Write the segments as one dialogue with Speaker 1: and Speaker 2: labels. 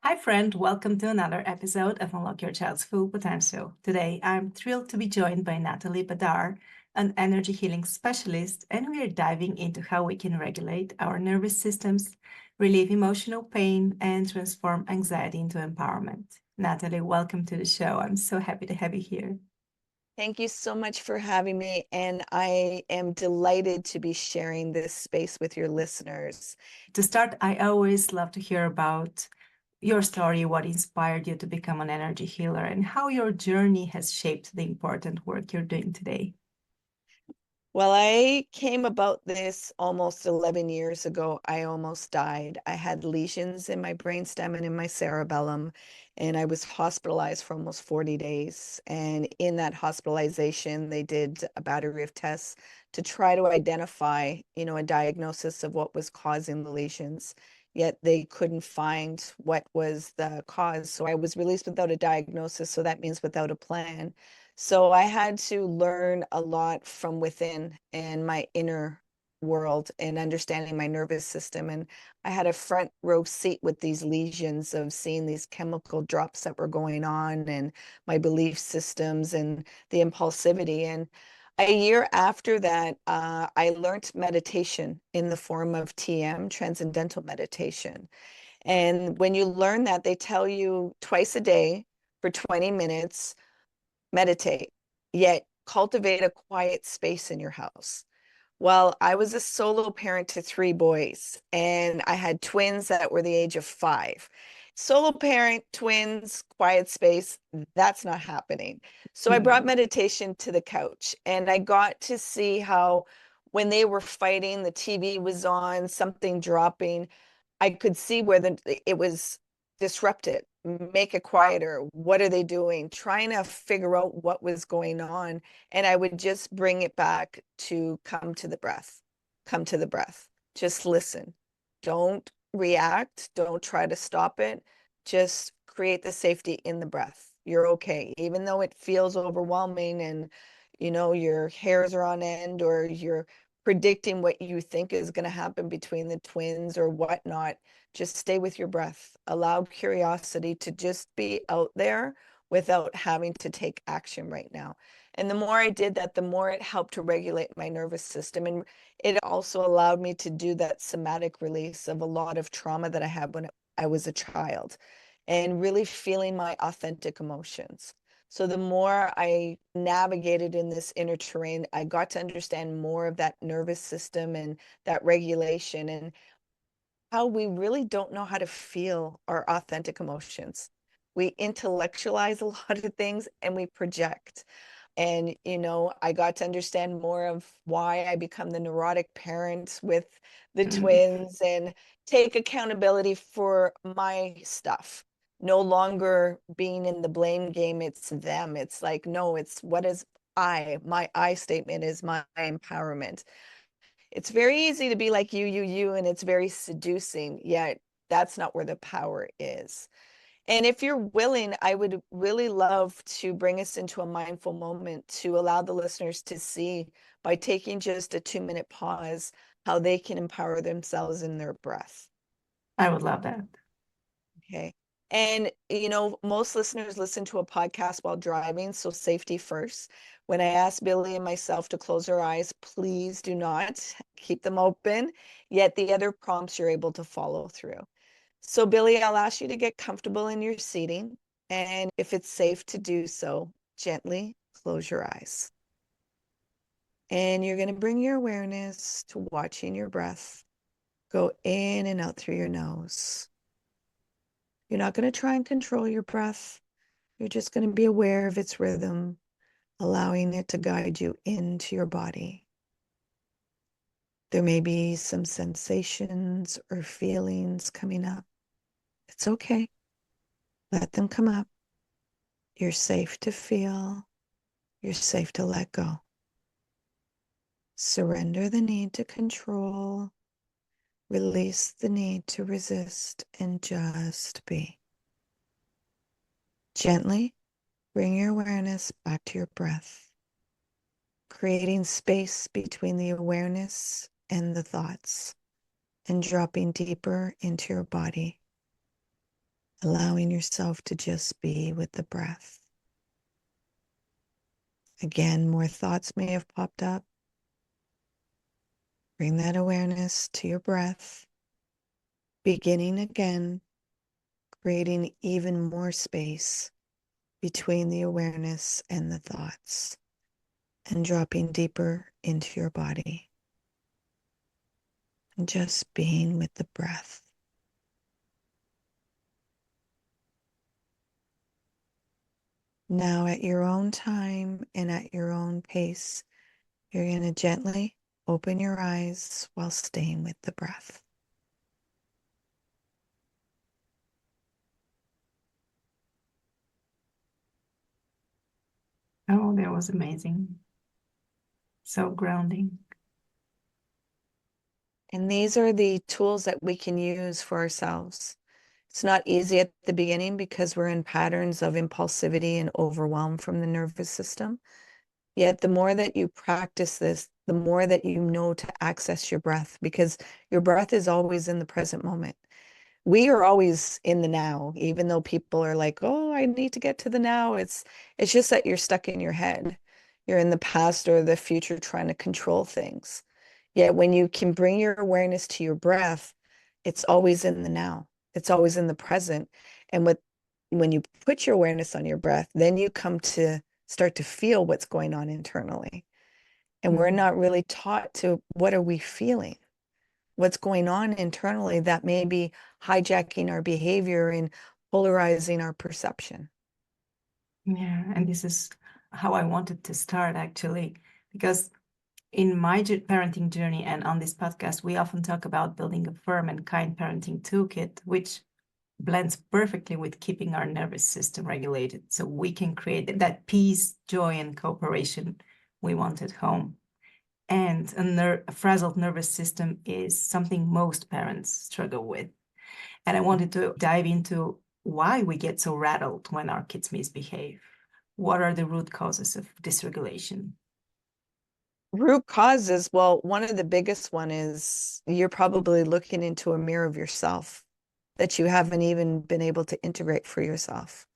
Speaker 1: Hi, friend. Welcome to another episode of Unlock Your Child's Full Potential. Today, I'm thrilled to be joined by Natalie Bedard, an energy healing specialist, and we are diving into how we can regulate our nervous systems, relieve emotional pain, and transform anxiety into empowerment. Natalie, welcome to the show. I'm so happy to have you here.
Speaker 2: Thank you so much for having me, and I am delighted to be sharing this space with your listeners.
Speaker 1: To start, I always love to hear about your story, what inspired you to become an energy healer, and how your journey has shaped the important work you're doing today.
Speaker 2: Well, I came about this almost 11 years ago. I almost died. I had lesions in my brainstem and in my cerebellum, and I was hospitalized for almost 40 days. And in that hospitalization, they did a battery of tests to try to identify, a diagnosis of what was causing the lesions. Yet they couldn't find what was the cause. So I was released without a diagnosis. So that means without a plan. So I had to learn a lot from within and my inner world and understanding my nervous system. And I had a front row seat with these lesions of seeing these chemical drops that were going on and my belief systems and the impulsivity. And a year after that, I learned meditation in the form of TM, transcendental meditation. And when you learn that, they tell you twice a day for 20 minutes meditate, yet cultivate a quiet space in your house. Well, I was a solo parent to three boys, and I had twins that were the age of 5. Solo parent, twins, quiet space, that's not happening. So I brought
Speaker 1: Mhm.
Speaker 2: meditation to the couch, and I got to see how when they were fighting, the TV was on, something dropping. I could see where it was disrupted, make it quieter. What are they doing? Trying to figure out what was going on. And I would just bring it back to come to the breath, come to the breath. Just listen. Don't react. Don't try to stop it. Just create the safety in the breath. You're okay. Even though it feels overwhelming and your hairs are on end or you're predicting what you think is going to happen between the twins or whatnot, just stay with your breath. Allow curiosity to just be out there without having to take action right now. And the more I did that, the more it helped to regulate my nervous system. And it also allowed me to do that somatic release of a lot of trauma that I had when I was a child and really feeling my authentic emotions. So the more I navigated in this inner terrain, I got to understand more of that nervous system and that regulation and how we really don't know how to feel our authentic emotions. We intellectualize a lot of things and we project. And, I got to understand more of why I become the neurotic parent with the
Speaker 1: Mhm.
Speaker 2: twins and take accountability for my stuff. No longer being in the blame game, it's them. It's like, no, it's what is my I statement is my empowerment. It's very easy to be like you, and it's very seducing, yet that's not where the power is. And if you're willing, I would really love to bring us into a mindful moment to allow the listeners to see by taking just a 2-minute pause how they can empower themselves in their breath.
Speaker 1: I would love that.
Speaker 2: Okay. And, most listeners listen to a podcast while driving, so safety first. When I ask Billy and myself to close our eyes, please do not keep them open, yet the other prompts you're able to follow through. So, Billy, I'll ask you to get comfortable in your seating. And if it's safe to do so, gently close your eyes. And you're going to bring your awareness to watching your breath go in and out through your nose. You're not going to try and control your breath. You're just going to be aware of its rhythm, allowing it to guide you into your body. There may be some sensations or feelings coming up. It's okay. Let them come up. You're safe to feel. You're safe to let go. Surrender the need to control. Release the need to resist and just be. Gently bring your awareness back to your breath, creating space between the awareness and the thoughts, and dropping deeper into your body. allowing yourself to just be with the breath. Again, more thoughts may have popped up. Bring that awareness to your breath, beginning again, creating even more space between the awareness and the thoughts, and dropping deeper into your body. And just being with the breath. Now, at your own time and at your own pace, you're going to gently open your eyes while staying with the breath.
Speaker 1: Oh, that was amazing. So grounding.
Speaker 2: And these are the tools that we can use for ourselves. It's not easy at the beginning because we're in patterns of impulsivity and overwhelm from the nervous system. Yet the more that you practice this, the more that you know to access your breath, because your breath is always in the present moment. We are always in the now, even though people are like, oh, I need to get to the now. It's just that you're stuck in your head. You're in the past or the future trying to control things. Yet when you can bring your awareness to your breath, it's always in the now. It's always in the present. And when you put your awareness on your breath, then you come to start to feel what's going on internally. And we're not really taught to what are we feeling? What's going on internally that may be hijacking our behavior and polarizing our perception.
Speaker 1: Yeah, and this is how I wanted to start actually, because in my parenting journey and on this podcast, we often talk about building a firm and kind parenting toolkit, which blends perfectly with keeping our nervous system regulated so we can create that peace, joy, and cooperation we want at home. And a frazzled nervous system is something most parents struggle with. And I wanted to dive into why we get so rattled when our kids misbehave. What are the root causes of dysregulation?
Speaker 2: Root causes, well, one of the biggest one is you're probably looking into a mirror of yourself that you haven't even been able to integrate for yourself.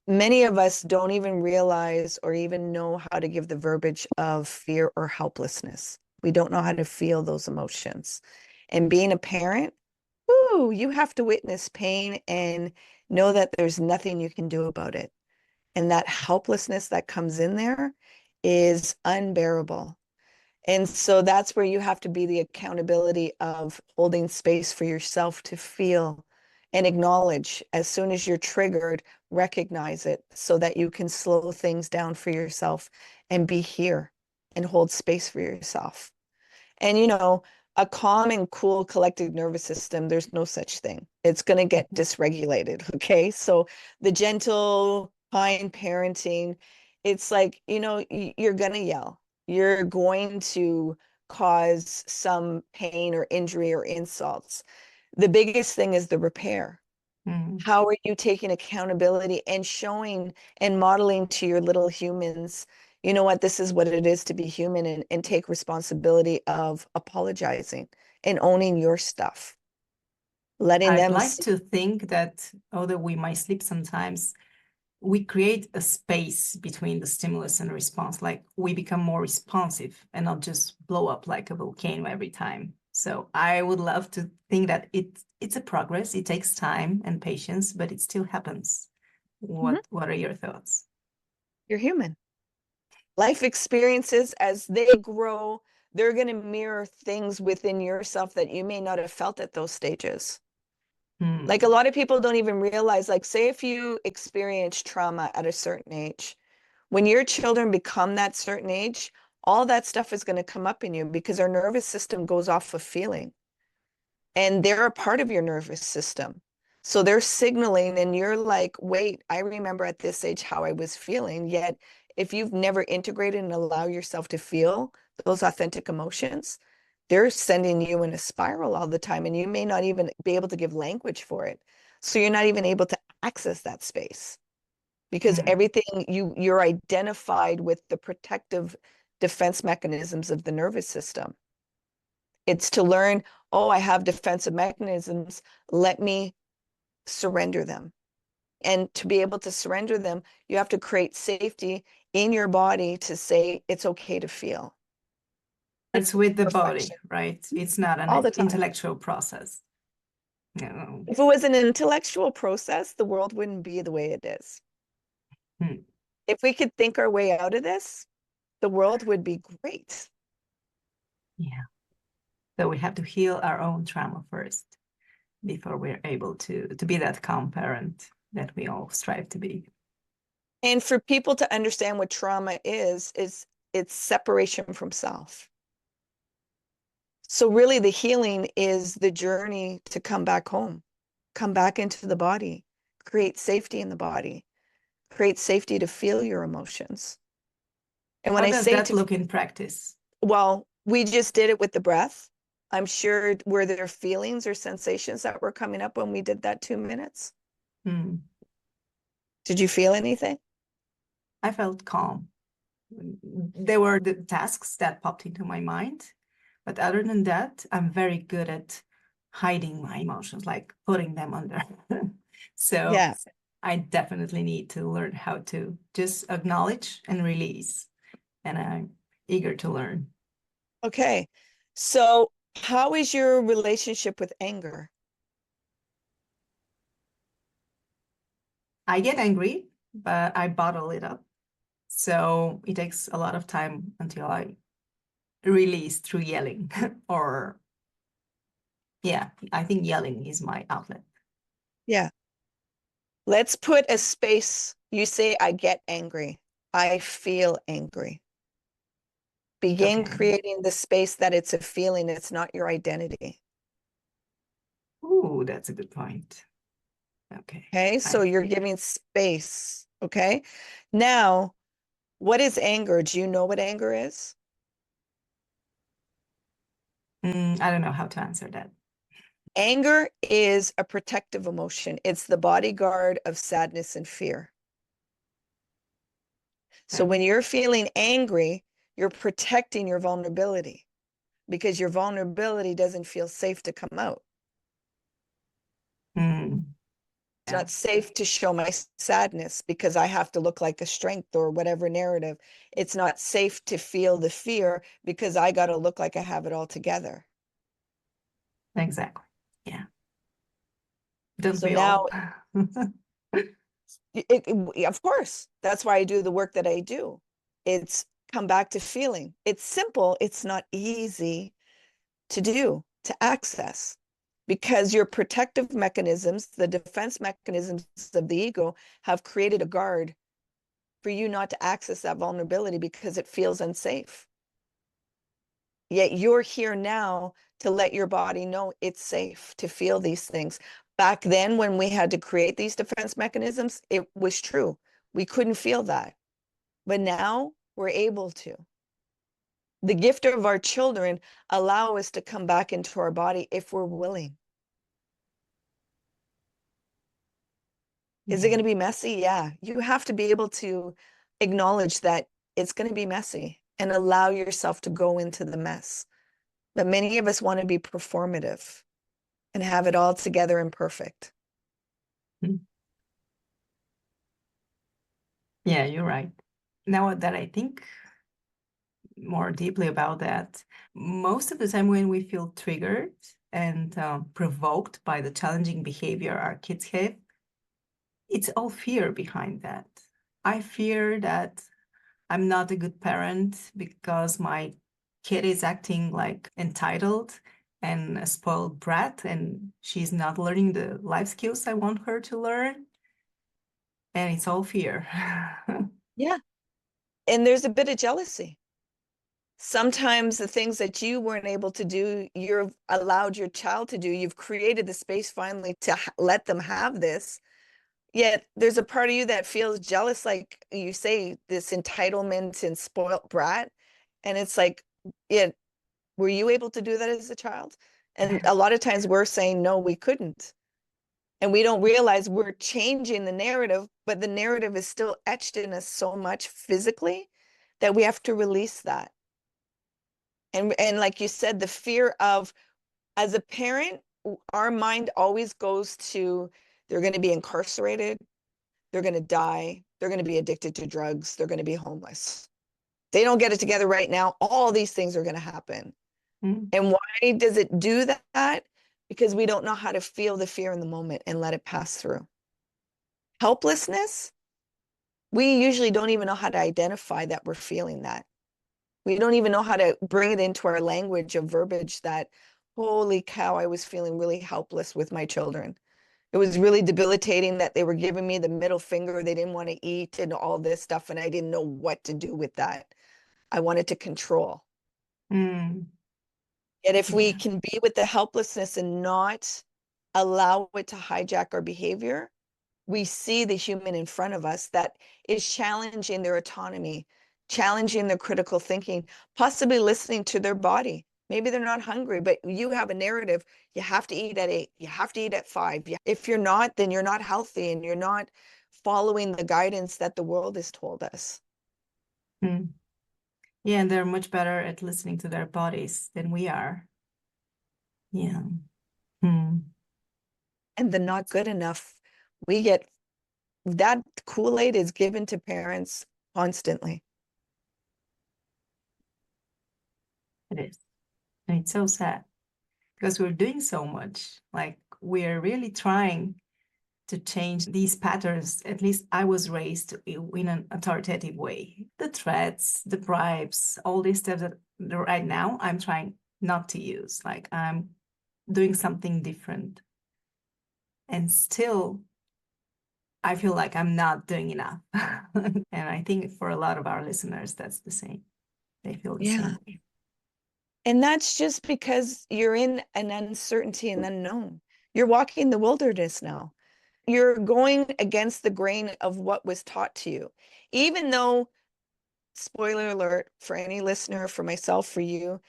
Speaker 2: Many of us don't even realize or even know how to give the verbiage of fear or helplessness. We don't know how to feel those emotions. And being a parent, ooh, you have to witness pain and know that there's nothing you can do about it. And that helplessness that comes in there is unbearable. And so that's where you have to be the accountability of holding space for yourself to feel and acknowledge as soon as you're triggered, recognize it so that you can slow things down for yourself and be here and hold space for yourself. And a calm and cool collected nervous system, there's no such thing. It's going to get dysregulated. Okay. So the gentle, kind parenting, it's like, you're going to yell. You're going to cause some pain or injury or insults. The biggest thing is the repair.
Speaker 1: Mm.
Speaker 2: How are you taking accountability and showing and modeling to your little humans, you know what, this is what it is to be human, and take responsibility of apologizing and owning your stuff, letting
Speaker 1: I'd
Speaker 2: them
Speaker 1: like
Speaker 2: see.
Speaker 1: to think that although we might sleep sometimes, we create a space between the stimulus and response. Like we become more responsive and not just blow up like a volcano every time. So I would love to think that it's a progress. It takes time and patience, but it still happens.
Speaker 2: Mhm.
Speaker 1: What are your thoughts?
Speaker 2: You're human. Life experiences, as they grow, they're going to mirror things within yourself that you may not have felt at those stages. Like a
Speaker 1: Hmm.
Speaker 2: lot of people don't even realize, like, say if you experience trauma at a certain age, when your children become that certain age, all that stuff is going to come up in you because our nervous system goes off of feeling, and they're a part of your nervous system. So they're signaling, and you're like, wait, I remember at this age how I was feeling. Yet, if you've never integrated and allow yourself to feel those authentic emotions, they're sending you in a spiral all the time, and you may not even be able to give language for it. So you're not even able to access that space because
Speaker 1: Hmm.
Speaker 2: everything you're identified with the protective defense mechanisms of the nervous system. It's to learn, oh, I have defensive mechanisms. Let me surrender them. And to be able to surrender them, you have to create safety in your body to say it's okay to feel.
Speaker 1: It's with the body,
Speaker 2: Reflection
Speaker 1: right? It's not
Speaker 2: all the
Speaker 1: an
Speaker 2: time.
Speaker 1: intellectual process. No.
Speaker 2: If it was an intellectual process, the world wouldn't be the way it is.
Speaker 1: Hmm.
Speaker 2: If we could think our way out of this, the world would be great.
Speaker 1: Yeah. So we have to heal our own trauma first before we're able to be that calm parent that we all strive to be.
Speaker 2: And for people to understand what trauma is it's separation from self. So really the healing is the journey to come back home, come back into the body, create safety in the body, create safety to feel your emotions. And when
Speaker 1: How
Speaker 2: I
Speaker 1: does
Speaker 2: say
Speaker 1: that
Speaker 2: to,
Speaker 1: look in practice?
Speaker 2: well, we just did it with the breath. I'm sure, were there feelings or sensations that were coming up when we did that 2 minutes?
Speaker 1: Hmm.
Speaker 2: Did you feel anything?
Speaker 1: I felt calm. There were the tasks that popped into my mind, but other than that, I'm very good at hiding my emotions, like putting them under. So
Speaker 2: Yeah.
Speaker 1: I definitely need to learn how to just acknowledge and release, and I'm eager to learn.
Speaker 2: Okay. So how is your relationship with anger?
Speaker 1: I get angry, but I bottle it up. So it takes a lot of time until I release through yelling or yeah, I think yelling is my outlet.
Speaker 2: Yeah. Let's put a space. You say, I get angry. I feel angry. Begin
Speaker 1: Okay.
Speaker 2: creating the space that it's a feeling, it's not your identity.
Speaker 1: Ooh, that's a good point. Okay.
Speaker 2: Okay. So
Speaker 1: I
Speaker 2: you're giving space. Okay. Now, what is anger? Do you know what anger is?
Speaker 1: I don't know how to answer that.
Speaker 2: Anger is a protective emotion. It's the bodyguard of sadness and fear. So
Speaker 1: Okay.
Speaker 2: when you're feeling angry, you're protecting your vulnerability because your vulnerability doesn't feel safe to come out.
Speaker 1: Mm,
Speaker 2: It's
Speaker 1: yeah,
Speaker 2: not safe to show my sadness because I have to look like a strength or whatever narrative. It's not safe to feel the fear because I got to look like I have it all together.
Speaker 1: exactly. Yeah. Don't
Speaker 2: So
Speaker 1: we all?
Speaker 2: now, of course, that's why I do the work that I do. It's come back to feeling. It's simple. It's not easy to do, to access, because your protective mechanisms, the defense mechanisms of the ego, have created a guard for you not to access that vulnerability because it feels unsafe. Yet you're here now to let your body know it's safe to feel these things. Back then, when we had to create these defense mechanisms, it was true. We couldn't feel that. But now we're able to. The gift of our children allow us to come back into our body if we're willing. Is it
Speaker 1: Yeah,
Speaker 2: going to be messy? Yeah. You have to be able to acknowledge that it's going to be messy and allow yourself to go into the mess. But many of us want to be performative and have it all together and perfect.
Speaker 1: mm, yeah, you're right. Now that I think more deeply about that, most of the time when we feel triggered and provoked by the challenging behavior our kids have, it's all fear behind that. I fear that I'm not a good parent because my kid is acting like entitled and a spoiled brat, and she's not learning the life skills I want her to learn. And it's all fear.
Speaker 2: Yeah. And there's a bit of jealousy. Sometimes the things that you weren't able to do, you've allowed your child to do. You've created the space finally to let them have this. Yet there's a part of you that feels jealous, like you say, this entitlement and spoilt brat. And it's like, yeah, were you able to do that as a child? And a lot of times we're saying, no, we couldn't. And we don't realize we're changing the narrative, but the narrative is still etched in us so much physically that we have to release that. And like you said, the fear of, as a parent, our mind always goes to They're going to be incarcerated. They're going to die. They're going to be addicted to drugs. They're going to be homeless. They don't get it together right now. All these things are going to happen.
Speaker 1: Mm.
Speaker 2: And why does it do that? Because we don't know how to feel the fear in the moment and let it pass through. Helplessness, we usually don't even know how to identify that we're feeling that. We don't even know how to bring it into our language of verbiage that, holy cow, I was feeling really helpless with my children. It was really debilitating that they were giving me the middle finger. They didn't want to eat and all this stuff. And I didn't know what to do with that. I wanted to control.
Speaker 1: Mm.
Speaker 2: Yet if we
Speaker 1: Yeah.
Speaker 2: can be with the helplessness and not allow it to hijack our behavior, we see the human in front of us that is challenging their autonomy, challenging their critical thinking, possibly listening to their body. Maybe they're not hungry, but you have a narrative. You have to eat at 8. You have to eat at 5. If you're not, then you're not healthy and you're not following the guidance that the world has told us.
Speaker 1: Mm. Yeah, and they're much better at listening to their bodies than we are. Yeah. Mm.
Speaker 2: And the not good enough, we get that Kool-Aid is given to parents constantly.
Speaker 1: It is. And it's so sad because we're doing so much. Like we're really trying to change these patterns. At least I was raised in an authoritative way. The threats, the bribes, all this stuff that right now I'm trying not to use. Like I'm doing something different. And still, I feel like I'm not doing enough. And I think for a lot of our listeners, that's the same. They feel the
Speaker 2: Yeah.
Speaker 1: same way.
Speaker 2: And that's just because you're in an uncertainty and unknown. You're walking the wilderness now. You're going against the grain of what was taught to you. Even though, spoiler alert for any listener, for myself, for you,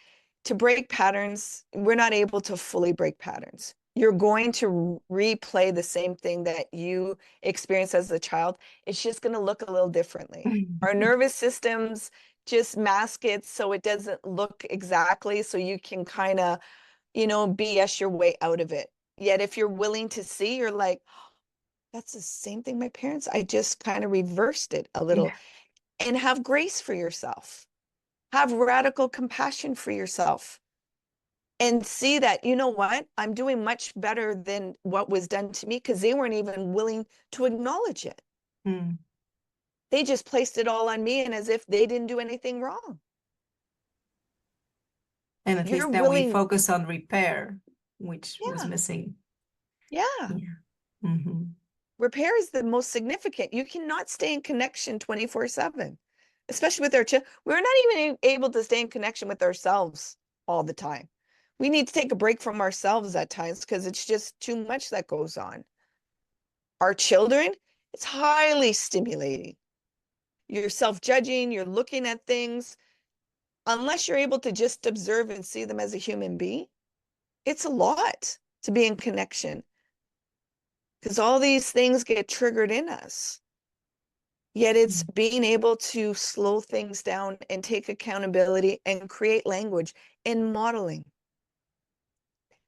Speaker 2: to break patterns, we're not able to fully break patterns. You're going to replay the same thing that you experienced as a child. It's just going to look a little differently. Our nervous systems just mask it so it doesn't look exactly, so you can kind of, BS your way out of it. Yet if you're willing to see, you're like, that's the same thing my parents, I just kind of reversed it a little.
Speaker 1: Yeah.
Speaker 2: And have grace for yourself. Have radical compassion for yourself and see that, you know what, I'm doing much better than what was done to me because they weren't even willing to acknowledge it.
Speaker 1: Mm.
Speaker 2: They just placed it all on me and as if they didn't do anything wrong.
Speaker 1: And at
Speaker 2: You're
Speaker 1: least then we
Speaker 2: willing,
Speaker 1: focus on repair, which was
Speaker 2: yeah,
Speaker 1: missing.
Speaker 2: yeah.
Speaker 1: Yeah. Mm-hmm.
Speaker 2: Repair is the most significant. You cannot stay in connection 24/7, especially with our children. We're not even able to stay in connection with ourselves all the time. We need to take a break from ourselves at times because it's just too much that goes on. Our children, it's highly stimulating. You're self-judging, you're looking at things. Unless you're able to just observe and see them as a human being, it's a lot to be in connection because all these things get triggered in us. Yet it's being able to slow things down and take accountability and create language and modeling.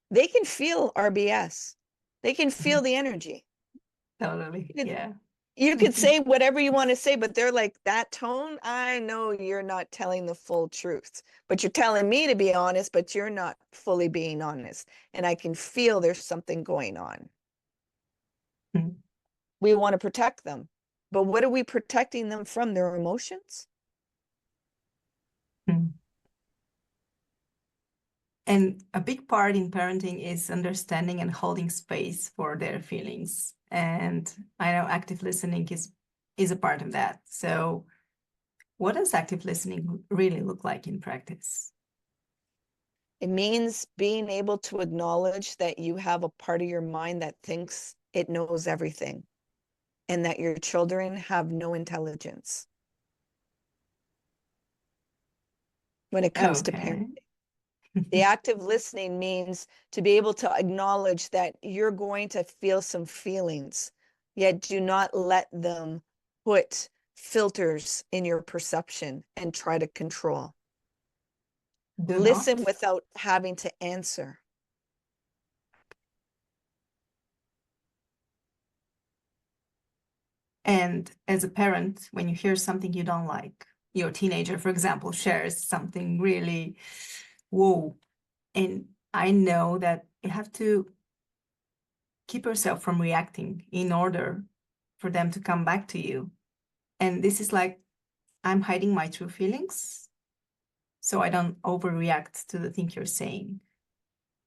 Speaker 2: They can feel RBS. They can feel the energy.
Speaker 1: Totally. Yeah.
Speaker 2: You could say whatever you want to say, but they're like, that tone, I know you're not telling the full truth, but you're telling me to be honest, but you're not fully being honest. And I can feel there's something going on.
Speaker 1: Mm.
Speaker 2: We want to protect them. But what are we protecting them from? Their emotions?
Speaker 1: Mm. And a big part in parenting is understanding and holding space for their feelings. And I know active listening is a part of that. So what does active listening really look like in practice?
Speaker 2: It means being able to acknowledge that you have a part of your mind that thinks it knows everything and that your children have no intelligence when it comes to
Speaker 1: Okay.
Speaker 2: parenting. The active listening means to be able to acknowledge that you're going to feel some feelings, yet do not let them put filters in your perception and try to control.
Speaker 1: Do
Speaker 2: Listen
Speaker 1: not.
Speaker 2: without having to answer.
Speaker 1: And as a parent, when you hear something you don't like, your teenager, for example, shares something really, whoa. And I know that you have to keep yourself from reacting in order for them to come back to you. And this is like, I'm hiding my true feelings so I don't overreact to the thing you're saying.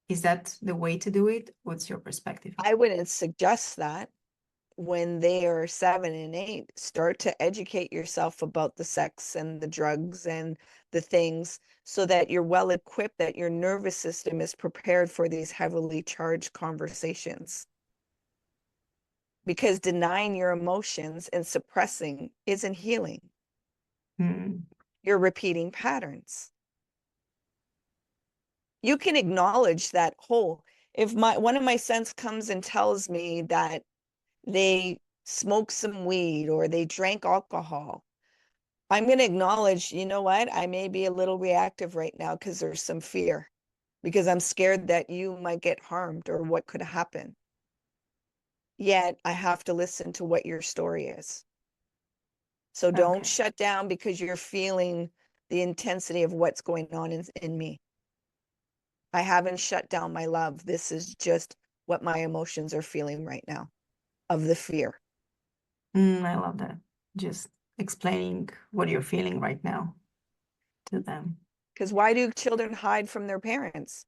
Speaker 1: Is that the way to do it? What's your perspective?
Speaker 2: I wouldn't suggest that. When they are 7 and 8, start to educate yourself about the sex and the drugs and the things so that you're well equipped, that your nervous system is prepared for these heavily charged conversations. Because denying your emotions and suppressing isn't healing. You're repeating patterns. You can acknowledge that, oh, if one of my sons comes and tells me that they smoked some weed or they drank alcohol, I'm going to acknowledge, you know what? I may be a little reactive right now because there's some fear, because I'm scared that you might get harmed or what could happen. Yet I have to listen to what your story is. So don't
Speaker 1: Okay.
Speaker 2: shut down because you're feeling the intensity of what's going on in me. I haven't shut down my love. This is just what my emotions are feeling right now of the fear.
Speaker 1: I love that. Just explaining what you're feeling right now to them.
Speaker 2: Because why do children hide from their parents?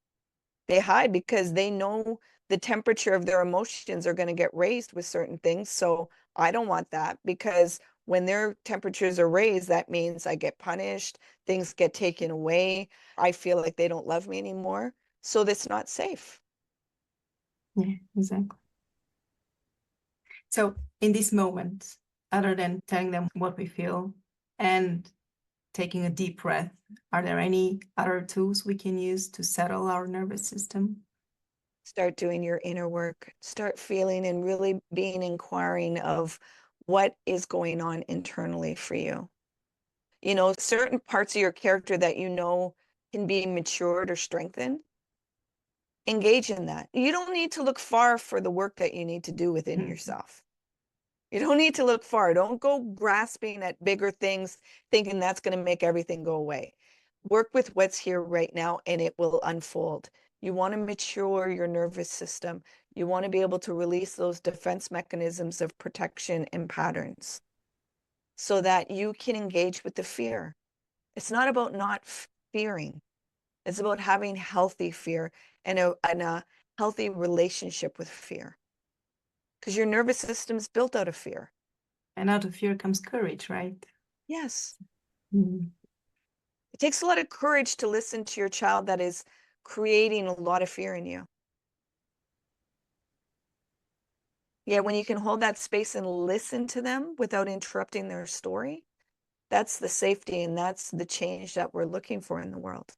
Speaker 2: They hide because they know the temperature of their emotions are going to get raised with certain things. So I don't want that, because when their temperatures are raised, that means I get punished, things get taken away. I feel like they don't love me anymore. So that's not safe.
Speaker 1: Yeah, exactly. So in this moment, other than telling them what we feel and taking a deep breath, are there any other tools we can use to settle our nervous system?
Speaker 2: Start doing your inner work, start feeling and really being inquiring of what is going on internally for you. You know, certain parts of your character that you know can be matured or strengthened, engage in that. You don't need to look far for the work that you need to do within yourself. You don't need to look far. Don't go grasping at bigger things, thinking that's going to make everything go away. Work with what's here right now and it will unfold. You want to mature your nervous system. You want to be able to release those defense mechanisms of protection and patterns so that you can engage with the fear. It's not about not fearing. It's about having healthy fear and a healthy relationship with fear. Because your nervous system is built out of fear.
Speaker 1: And out of fear comes courage, right?
Speaker 2: Yes.
Speaker 1: Mm.
Speaker 2: It takes a lot of courage to listen to your child that is creating a lot of fear in you. Yeah, when you can hold that space and listen to them without interrupting their story, that's the safety and that's the change that we're looking for in the world.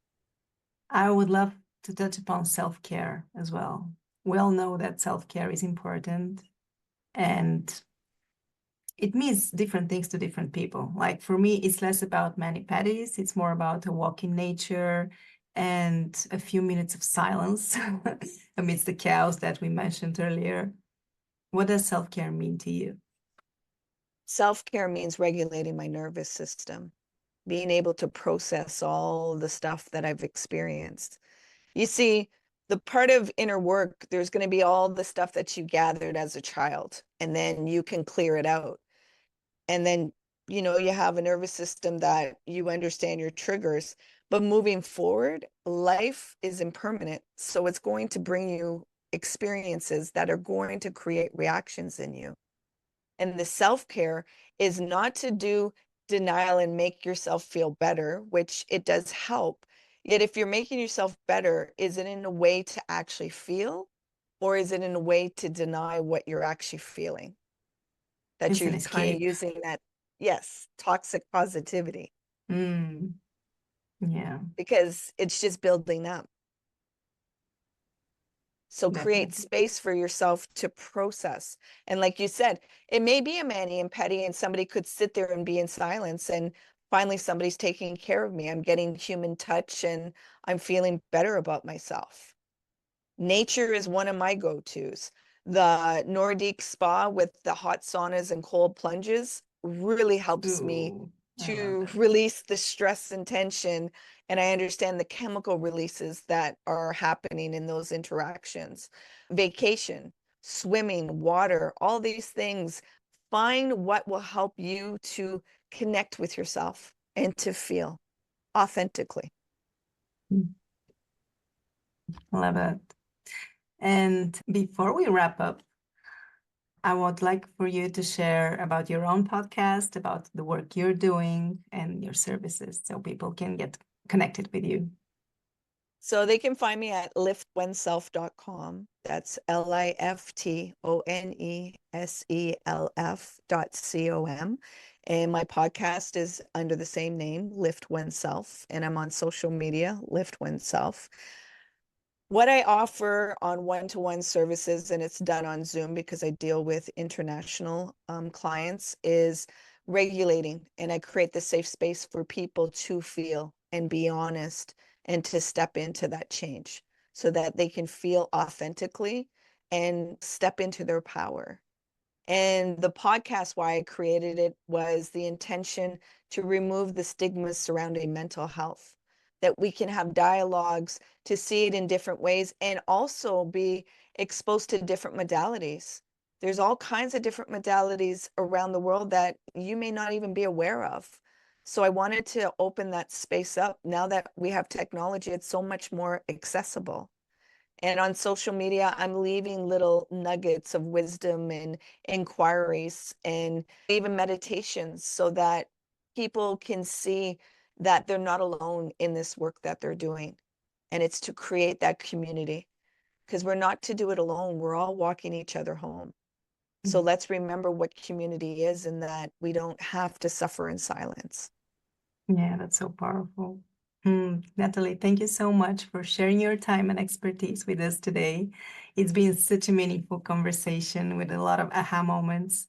Speaker 1: I would love to touch upon self-care as well. We all know that self-care is important, and it means different things to different people. Like for me, it's less about mani pedis, it's more about a walk in nature and a few minutes of silence amidst the chaos that we mentioned earlier. What does self-care mean to you?
Speaker 2: Self-care means regulating my nervous system, being able to process all the stuff that I've experienced. You see, the part of inner work, there's going to be all the stuff that you gathered as a child, and then you can clear it out. And then, you know, you have a nervous system that you understand your triggers. But moving forward, life is impermanent. So it's going to bring you experiences that are going to create reactions in you. And the self-care is not to do denial and make yourself feel better, which it does help. Yet if you're making yourself better, is it in a way to actually feel, or is it in a way to deny what you're actually feeling? That
Speaker 1: It's an
Speaker 2: you're kind of
Speaker 1: escape.
Speaker 2: using that, yes, toxic positivity,
Speaker 1: Mm, yeah,
Speaker 2: because it's just building up. So create
Speaker 1: definitely.
Speaker 2: space for yourself to process. And like you said, it may be a mani and petty, and somebody could sit there and be in silence. And finally, somebody's taking care of me. I'm getting human touch and I'm feeling better about myself. Nature is one of my go-tos. The Nordic spa with the hot saunas and cold plunges really helps me
Speaker 1: Ooh, I love
Speaker 2: to
Speaker 1: it.
Speaker 2: release the stress and tension. And I understand the chemical releases that are happening in those interactions. Vacation, swimming, water, all these things. Find what will help you to connect with yourself and to feel authentically.
Speaker 1: Love it. And before we wrap up, I would like for you to share about your own podcast, about the work you're doing and your services so people can get connected with you.
Speaker 2: So they can find me at liftoneself.com. That's liftoneself.com. And my podcast is under the same name, Lift Oneself. And I'm on social media, Lift Oneself. What I offer on one-to-one services, and it's done on Zoom because I deal with international clients, is regulating. And I create the safe space for people to feel and be honest and to step into that change so that they can feel authentically and step into their power. And the podcast, why I created it, was the intention to remove the stigmas surrounding mental health, that we can have dialogues to see it in different ways and also be exposed to different modalities. There's all kinds of different modalities around the world that you may not even be aware of. So I wanted to open that space up. Now that we have technology, it's so much more accessible. And on social media, I'm leaving little nuggets of wisdom and inquiries and even meditations so that people can see that they're not alone in this work that they're doing. And it's to create that community because we're not to do it alone. We're all walking each other home. So let's remember what community is and that we don't have to suffer in silence.
Speaker 1: Yeah, that's so powerful. Natalie, thank you so much for sharing your time and expertise with us today. It's been such a meaningful conversation with a lot of aha moments.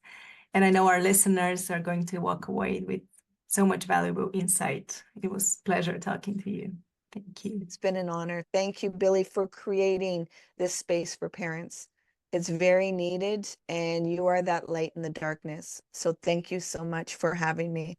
Speaker 1: And I know our listeners are going to walk away with so much valuable insight. It was a pleasure talking to you. Thank you.
Speaker 2: It's been an honor. Thank you, Billy, for creating this space for parents. It's very needed, and you are that light in the darkness. So thank you so much for having me.